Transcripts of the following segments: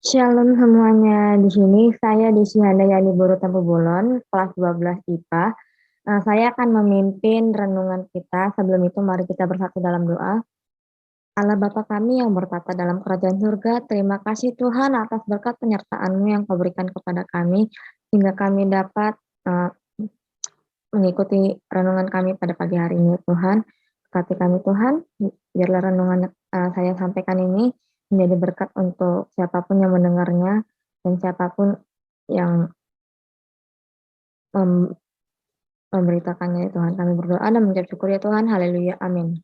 Shalom semuanya. Di sini saya Desi Handayani Buru Tempu Bolon, kelas 12 IPA. Saya akan memimpin renungan kita. Sebelum itu mari kita bersatu dalam doa. Allah Bapa kami yang bertata dalam kerajaan surga, terima kasih Tuhan atas berkat penyertaan-Mu yang Kau berikan kepada kami, sehingga kami dapat mengikuti renungan kami pada pagi hari ini, Tuhan. Berkati kami Tuhan, biarlah renungan saya sampaikan ini menjadi berkat untuk siapapun yang mendengarnya dan siapapun yang memberitakannya ya Tuhan. Kami berdoa dan mengucap syukur ya Tuhan. Haleluya. Amin.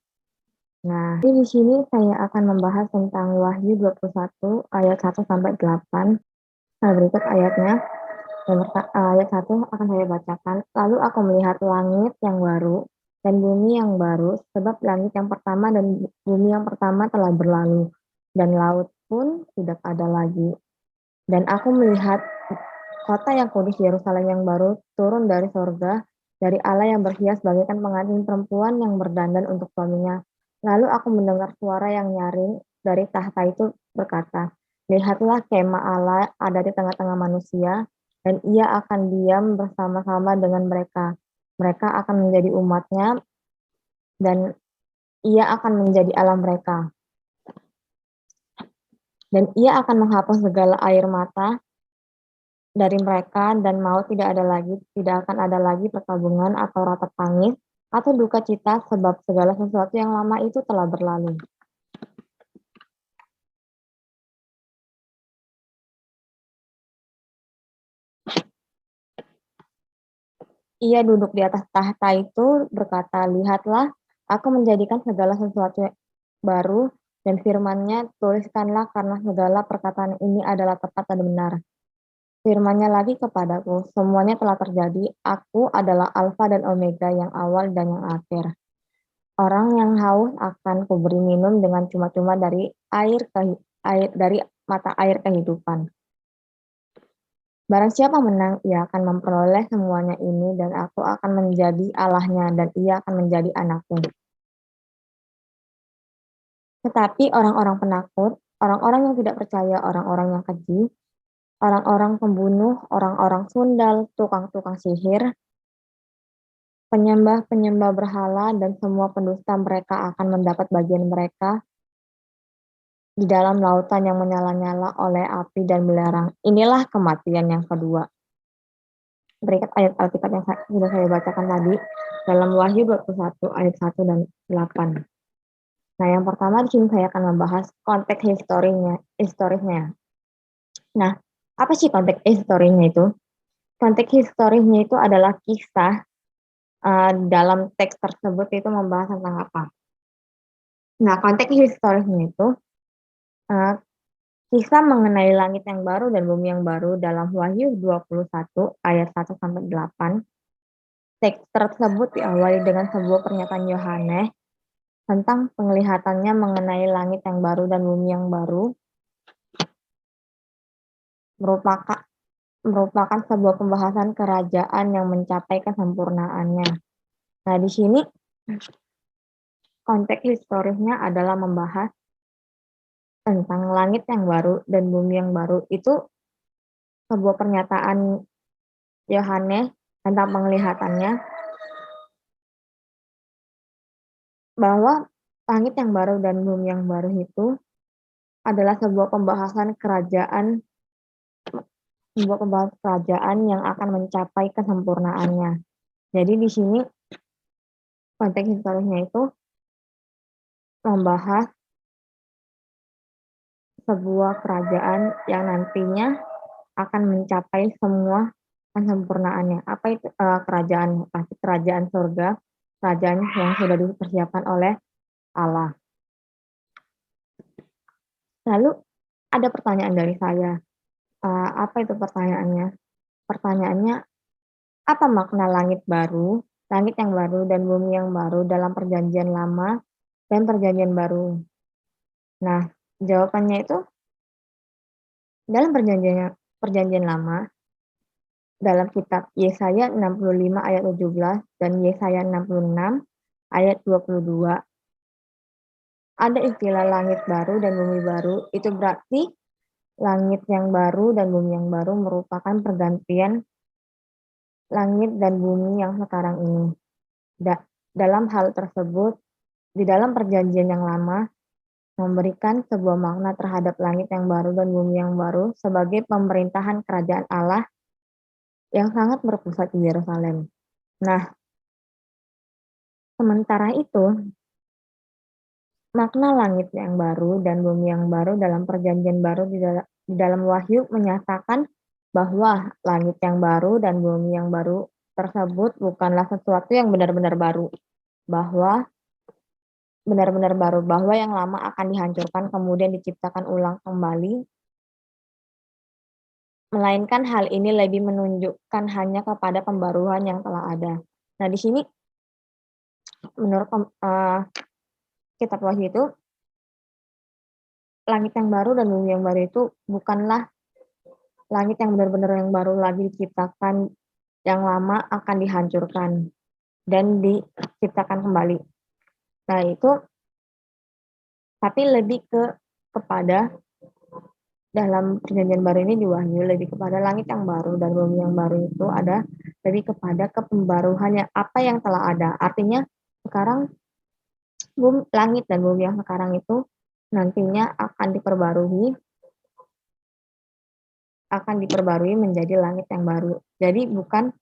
Nah, di sini saya akan membahas tentang Wahyu 21 ayat 1 sampai 8. Nah, berikut ayatnya. Ayat 1 akan saya bacakan. Lalu aku melihat langit yang baru dan bumi yang baru, sebab langit yang pertama dan bumi yang pertama telah berlalu, dan laut pun tidak ada lagi. Dan aku melihat kota yang kudus Yerusalem yang baru turun dari sorga, dari Allah yang berhias bagaikan pengantin perempuan yang berdandan untuk suaminya. Lalu aku mendengar suara yang nyaring dari tahta itu berkata, lihatlah kemah Allah ada di tengah-tengah manusia, dan ia akan diam bersama-sama dengan mereka. Mereka akan menjadi umatnya, dan ia akan menjadi Allah mereka. Dan ia akan menghapus segala air mata dari mereka, dan maut tidak akan ada lagi perkabungan atau ratap tangis atau duka cita, sebab segala sesuatu yang lama itu telah berlalu. Ia duduk di atas tahta itu berkata, lihatlah, aku menjadikan segala sesuatu baru, dan firman-Nya, tuliskanlah karena segala perkataan ini adalah tepat dan benar. Firman-Nya lagi kepadaku, semuanya telah terjadi, aku adalah Alfa dan Omega, yang awal dan yang akhir. Orang yang haus akan kuberi minum dengan cuma-cuma dari dari mata air kehidupan. Barang siapa menang, ia akan memperoleh semuanya ini, dan aku akan menjadi Allahnya, dan ia akan menjadi anakku. Tetapi orang-orang penakut, orang-orang yang tidak percaya, orang-orang yang keji, orang-orang pembunuh, orang-orang sundal, tukang-tukang sihir, penyembah-penyembah berhala, dan semua pendusta, mereka akan mendapat bagian mereka di dalam lautan yang menyala-nyala oleh api dan belerang. Inilah kematian yang kedua. Berikut ayat Alkitab yang sudah saya bacakan tadi dalam Wahyu 21 ayat 1 dan 8. Nah, yang pertama di sini saya akan membahas konteks historisnya. Nah, apa sih konteks historisnya itu? Konteks historisnya itu adalah kisah dalam teks tersebut itu membahas tentang apa? Nah, konteks historisnya itu kisah mengenai langit yang baru dan bumi yang baru dalam Wahyu 21 ayat 1 sampai 8. Teks tersebut diawali dengan sebuah pernyataan Yohanes tentang penglihatannya mengenai langit yang baru dan bumi yang baru, merupakan sebuah pembahasan kerajaan yang mencapai kesempurnaannya. Nah, di sini konteks historisnya adalah membahas tentang langit yang baru dan bumi yang baru. Itu sebuah pernyataan Yohanes tentang penglihatannya, bahwa langit yang baru dan bumi yang baru itu adalah sebuah pembahasan kerajaan yang akan mencapai kesempurnaannya. Jadi di sini konteks historisnya itu membahas sebuah kerajaan yang nantinya akan mencapai semua kesempurnaannya. Apa itu kerajaan? Pasti kerajaan surga, kerajaan yang sudah dipersiapkan oleh Allah. Lalu ada pertanyaan dari saya. Apa itu pertanyaannya? Pertanyaannya, apa makna langit yang baru dan bumi yang baru dalam perjanjian lama dan perjanjian baru? Nah, jawabannya itu dalam perjanjian lama, dalam kitab Yesaya 65 ayat 17 dan Yesaya 66 ayat 22, ada istilah langit baru dan bumi baru. Itu berarti langit yang baru dan bumi yang baru merupakan pergantian langit dan bumi yang sekarang ini. Dalam hal tersebut, di dalam perjanjian yang lama, memberikan sebuah makna terhadap langit yang baru dan bumi yang baru sebagai pemerintahan kerajaan Allah yang sangat berpusat di Yerusalem. Nah, sementara itu, makna langit yang baru dan bumi yang baru dalam perjanjian baru di dalam Wahyu menyatakan bahwa langit yang baru dan bumi yang baru tersebut bukanlah sesuatu yang benar-benar baru, bahwa yang lama akan dihancurkan kemudian diciptakan ulang kembali, melainkan hal ini lebih menunjukkan hanya kepada pembaruan yang telah ada. Nah, di sini menurut kitab Wahyu itu, langit yang baru dan bumi yang baru itu bukanlah langit yang benar-benar yang baru lagi diciptakan, yang lama akan dihancurkan dan diciptakan kembali. Nah, itu tapi lebih kepada dalam perjanjian baru ini di Wahyu lebih kepada langit yang baru dan bumi yang baru itu ada lebih kepada kepembaruannya apa yang telah ada. Artinya sekarang langit dan bumi yang sekarang itu nantinya akan diperbarui menjadi langit yang baru. Jadi bukan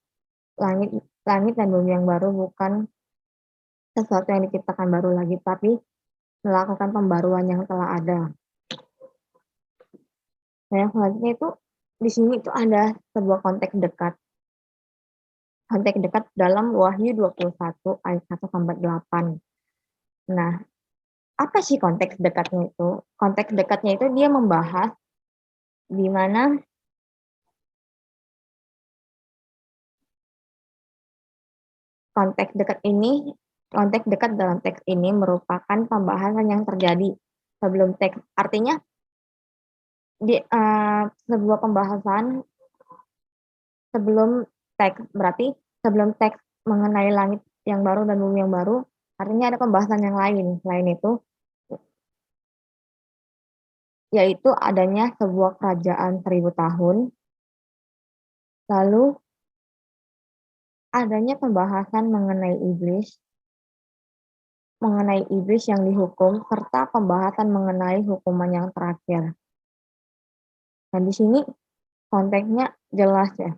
langit langit dan bumi yang baru bukan sesuatu yang diciptakan baru lagi, tapi melakukan pembaruan yang telah ada. Nah, yang selanjutnya itu di sini itu ada sebuah konteks dekat dalam Wahyu 21 ayat 1 sampai 8. Nah, apa sih konteks dekatnya itu? Konteks dekatnya itu dia membahas di mana konteks dekat dalam teks ini merupakan pembahasan yang terjadi sebelum teks. Artinya sebuah pembahasan sebelum teks, berarti sebelum teks mengenai langit yang baru dan bumi yang baru, artinya ada pembahasan yang lain. Selain itu, yaitu adanya sebuah kerajaan 1000 tahun, lalu adanya pembahasan mengenai iblis yang dihukum, serta pembahasan mengenai hukuman yang terakhir. Nah, di sini konteksnya jelas ya.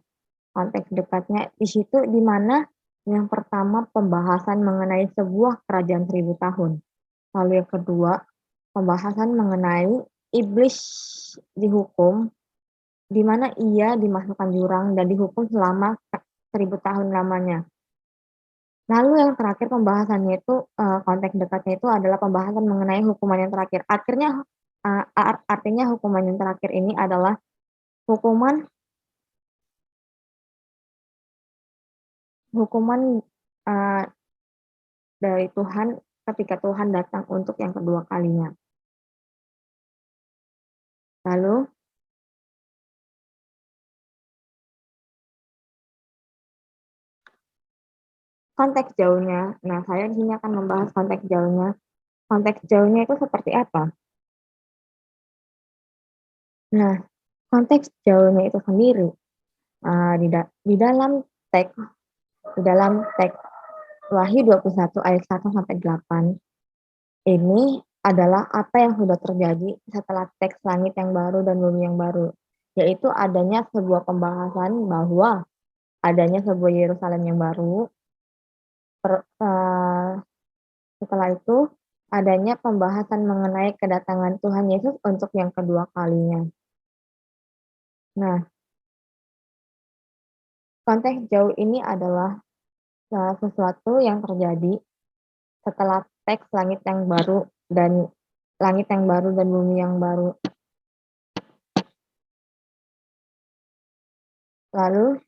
Konteks dekatnya di situ di mana yang pertama pembahasan mengenai sebuah kerajaan 1000 tahun. Lalu yang kedua, pembahasan mengenai iblis dihukum, di mana ia dimasukkan jurang dan dihukum selama 1000 tahun lamanya. Lalu yang terakhir pembahasannya itu konteks dekatnya itu adalah pembahasan mengenai hukuman yang terakhir. Artinya hukuman yang terakhir ini adalah hukuman hukuman uh, dari Tuhan ketika Tuhan datang untuk yang kedua kalinya. Lalu konteks jauhnya. Nah, saya di sini akan membahas konteks jauhnya. Konteks jauhnya itu seperti apa? Nah, konteks jauhnya itu sendiri di dalam teks Wahyu 21 ayat 1 sampai 8 ini adalah apa yang sudah terjadi setelah teks langit yang baru dan bumi yang baru, yaitu adanya sebuah pembahasan bahwa adanya sebuah Yerusalem yang baru. Setelah itu adanya pembahasan mengenai kedatangan Tuhan Yesus untuk yang kedua kalinya. Nah, konteks jauh ini adalah sesuatu yang terjadi setelah teks langit yang baru dan bumi yang baru. Lalu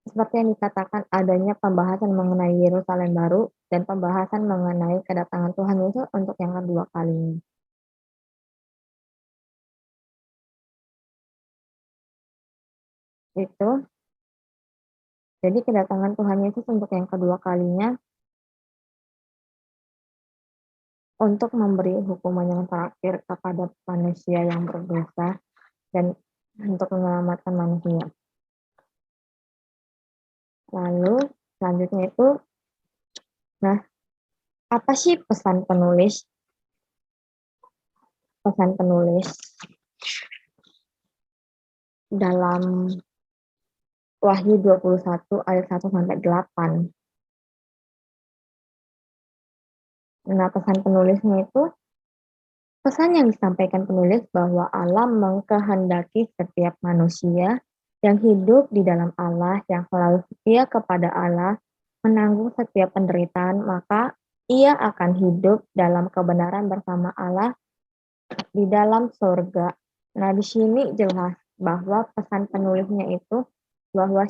seperti yang dikatakan adanya pembahasan mengenai Yerusalem baru dan pembahasan mengenai kedatangan Tuhan Yesus untuk yang kedua kalinya. Itu. Jadi kedatangan Tuhan Yesus untuk yang kedua kalinya. untuk memberi hukuman yang terakhir kepada manusia yang berdosa dan untuk menyelamatkan manusia. Lalu selanjutnya itu, nah, apa sih pesan penulis? Pesan penulis dalam Wahyu 21 ayat 1 sampai 8. Nah, pesan penulisnya itu, pesan yang disampaikan penulis bahwa Allah mengkehendaki setiap manusia yang hidup di dalam Allah, yang selalu setia kepada Allah, menanggung setiap penderitaan, maka ia akan hidup dalam kebenaran bersama Allah di dalam surga. Nah, di sini jelas bahwa pesan penulisnya itu bahwa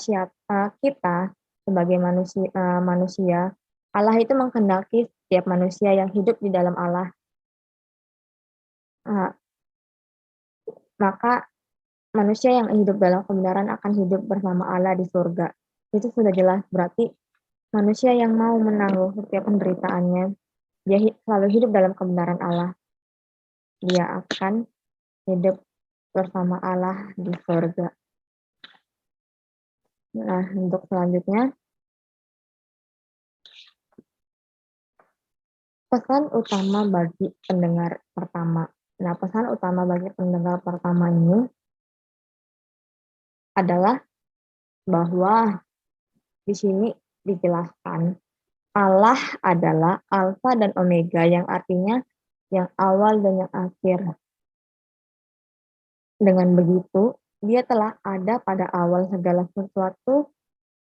kita sebagai manusia, Allah itu menghendaki setiap manusia yang hidup di dalam Allah. Maka manusia yang hidup dalam kebenaran akan hidup bersama Allah di surga. Itu sudah jelas, berarti manusia yang mau menanggung setiap penderitaannya, dia selalu hidup dalam kebenaran Allah. Dia akan hidup bersama Allah di surga. Nah, untuk selanjutnya, pesan utama bagi pendengar pertama. Nah, pesan utama bagi pendengar pertama ini adalah bahwa di sini dijelaskan Allah adalah Alfa dan Omega, yang artinya yang awal dan yang akhir. Dengan begitu, dia telah ada pada awal segala sesuatu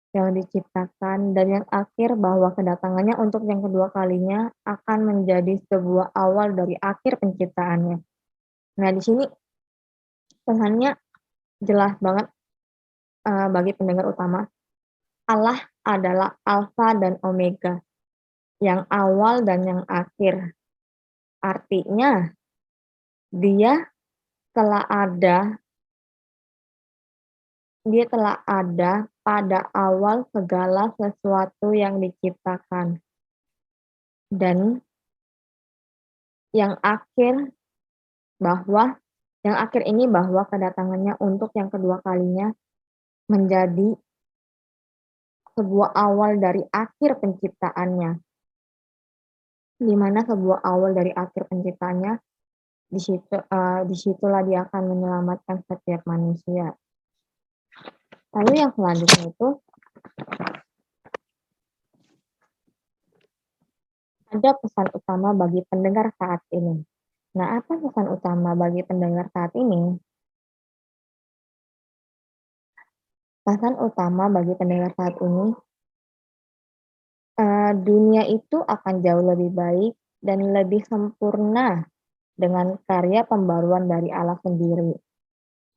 yang diciptakan, dan yang akhir bahwa kedatangannya untuk yang kedua kalinya akan menjadi sebuah awal dari akhir penciptaannya. Nah, di sini pesannya jelas banget bagi pendengar utama. Allah adalah Alfa dan Omega, yang awal dan yang akhir. Artinya, dia telah ada pada awal segala sesuatu yang diciptakan. Dan yang akhir ini bahwa kedatangannya untuk yang kedua kalinya menjadi sebuah awal dari akhir penciptaannya. Di mana sebuah awal dari akhir penciptaannya, disitulah dia akan menyelamatkan setiap manusia. Lalu yang selanjutnya itu, ada pesan utama bagi pendengar saat ini. Nah, apa pesan utama bagi pendengar saat ini? Pesan utama bagi pendengar saat ini, dunia itu akan jauh lebih baik dan lebih sempurna dengan karya pembaruan dari Allah sendiri.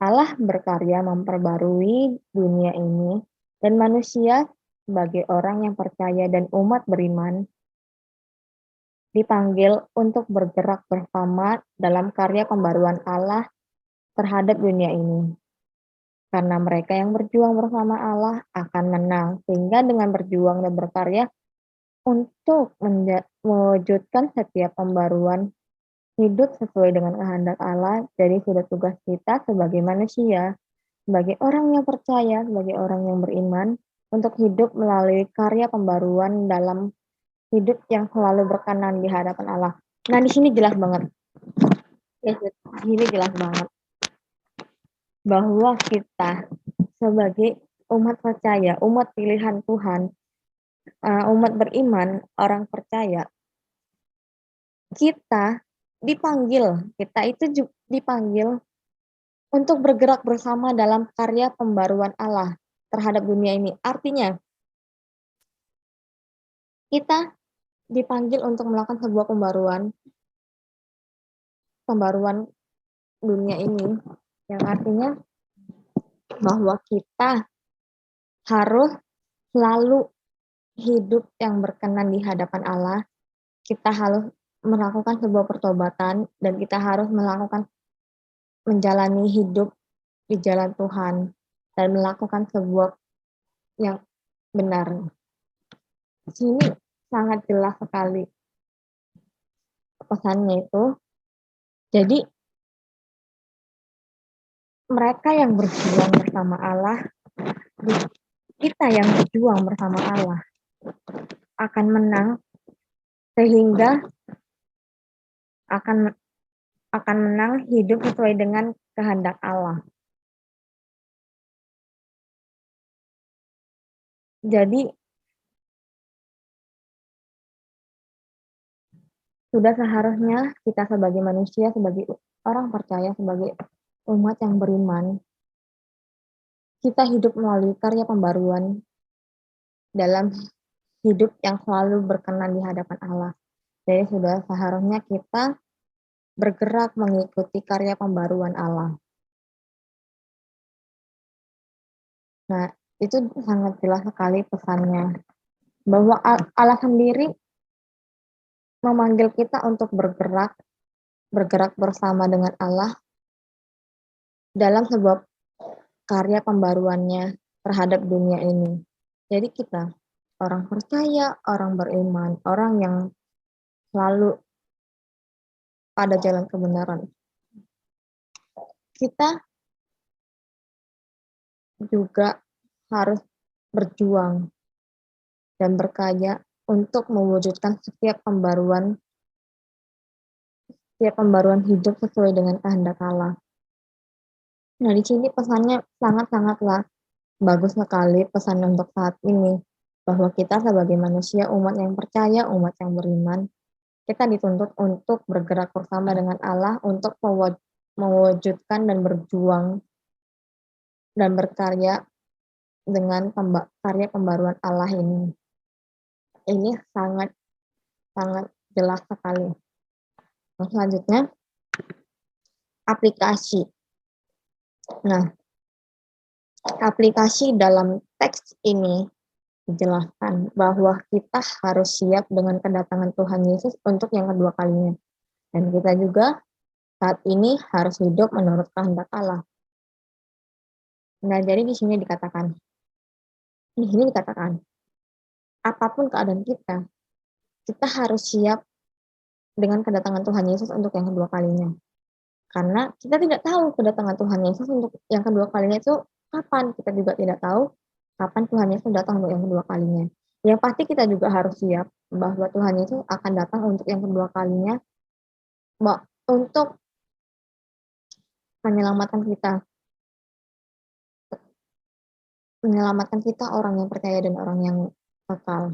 Allah berkarya memperbarui dunia ini, dan manusia sebagai orang yang percaya dan umat beriman dipanggil untuk bergerak bersama dalam karya pembaruan Allah terhadap dunia ini. Karena mereka yang berjuang bersama Allah akan menang, sehingga dengan berjuang dan berkarya untuk mewujudkan setiap pembaruan hidup sesuai dengan kehendak Allah, jadi sudah tugas kita sebagai manusia, sebagai orang yang percaya, sebagai orang yang beriman, untuk hidup melalui karya pembaruan dalam hidup yang selalu berkenan di hadapan Allah. Nah, di sini jelas banget. Ya, di sini jelas banget bahwa kita sebagai umat percaya, umat pilihan Tuhan, umat beriman, orang percaya, kita itu dipanggil untuk bergerak bersama dalam karya pembaruan Allah terhadap dunia ini. Artinya, kita dipanggil untuk melakukan sebuah pembaruan dunia ini, yang artinya bahwa kita harus selalu hidup yang berkenan di hadapan Allah. Kita harus melakukan sebuah pertobatan, dan kita harus menjalani hidup di jalan Tuhan dan melakukan sebuah yang benar. Di sini sangat jelas sekali pesannya itu, jadi mereka yang berjuang bersama Allah, kita yang berjuang bersama Allah akan menang, sehingga akan menang hidup sesuai dengan kehendak Allah. Jadi sudah seharusnya kita sebagai manusia, sebagai orang percaya, sebagai umat yang beriman, kita hidup melalui karya pembaruan dalam hidup yang selalu berkenan di hadapan Allah. Jadi sudah seharusnya kita bergerak mengikuti karya pembaruan Allah. Nah, itu sangat jelas sekali pesannya, bahwa Allah sendiri memanggil kita untuk bergerak bersama dengan Allah dalam sebuah karya pembaruannya terhadap dunia ini. Jadi kita, orang percaya, orang beriman, orang yang selalu pada jalan kebenaran, kita juga harus berjuang dan berkarya untuk mewujudkan setiap pembaruan hidup sesuai dengan kehendak Allah. Nah, di sini pesannya sangat-sangatlah bagus sekali, pesan untuk saat ini, bahwa kita sebagai manusia, umat yang percaya, umat yang beriman, kita dituntut untuk bergerak bersama dengan Allah untuk mewujudkan dan berjuang dan berkarya dengan karya pembaruan Allah ini. Ini sangat jelas sekali. Nah, selanjutnya, aplikasi. Nah, aplikasi dalam teks ini dijelaskan bahwa kita harus siap dengan kedatangan Tuhan Yesus untuk yang kedua kalinya. Dan kita juga saat ini harus hidup menurut kehendak Allah. Nah, jadi di sini dikatakan, apapun keadaan kita harus siap dengan kedatangan Tuhan Yesus untuk yang kedua kalinya. Karena kita tidak tahu kedatangan Tuhan Yesus untuk yang kedua kalinya itu kapan. Kita juga tidak tahu kapan Tuhan Yesus datang untuk yang kedua kalinya. Yang pasti kita juga harus siap bahwa Tuhan Yesus akan datang untuk yang kedua kalinya, untuk menyelamatkan kita orang yang percaya dan orang yang kekal.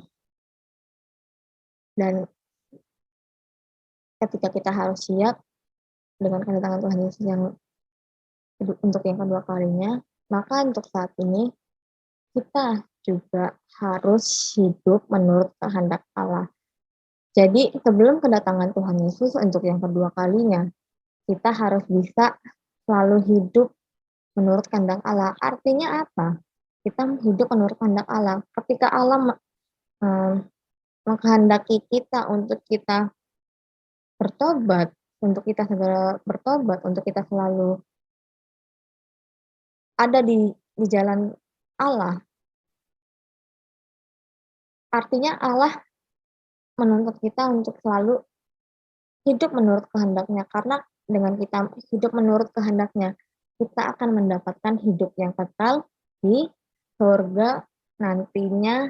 Dan ketika kita harus siap dengan kedatangan Tuhan Yesus untuk yang kedua kalinya, maka untuk saat ini kita juga harus hidup menurut kehendak Allah. Jadi sebelum kedatangan Tuhan Yesus untuk yang kedua kalinya, kita harus bisa selalu hidup menurut kehendak Allah. Artinya apa? Kita hidup menurut kehendak Allah. Ketika Allah menghendaki kita untuk kita bertobat, untuk kita segera bertobat, untuk kita selalu ada di jalan Allah. Artinya Allah menuntut kita untuk selalu hidup menurut kehendaknya, karena dengan kita hidup menurut kehendaknya, kita akan mendapatkan hidup yang kekal di surga nantinya,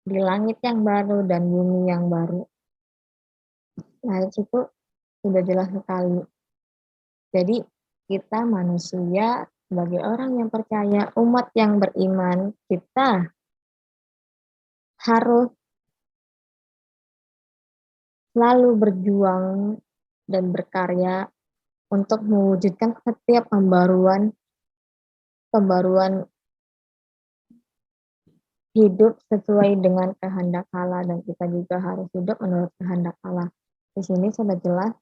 di langit yang baru dan bumi yang baru. Nah, itu sudah jelas sekali. Jadi kita manusia sebagai orang yang percaya, umat yang beriman, kita harus selalu berjuang dan berkarya untuk mewujudkan setiap pembaruan hidup sesuai dengan kehendak Allah, dan kita juga harus hidup menurut kehendak Allah. Di sini sudah jelas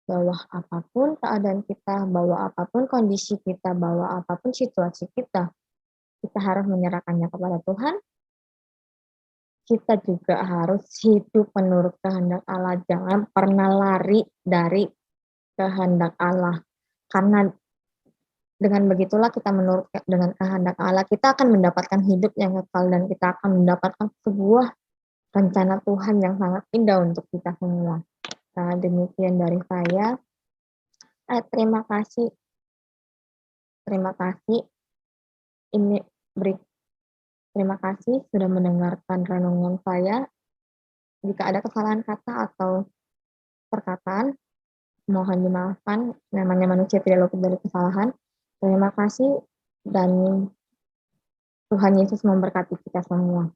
bahwa apapun keadaan kita, bahwa apapun kondisi kita, bahwa apapun situasi kita harus menyerahkannya kepada Tuhan. Kita juga harus hidup menurut kehendak Allah. Jangan pernah lari dari kehendak Allah. Karena dengan begitulah kita menurut dengan kehendak Allah, kita akan mendapatkan hidup yang kekal dan kita akan mendapatkan sebuah rencana Tuhan yang sangat indah untuk kita semua. Nah, demikian dari saya. Terima kasih. Terima kasih. Ini beri Terima kasih sudah mendengarkan renungan saya. Jika ada kesalahan kata atau perkataan, mohon dimaafkan. Namanya manusia tidak luput dari kesalahan. Terima kasih dan Tuhan Yesus memberkati kita semua.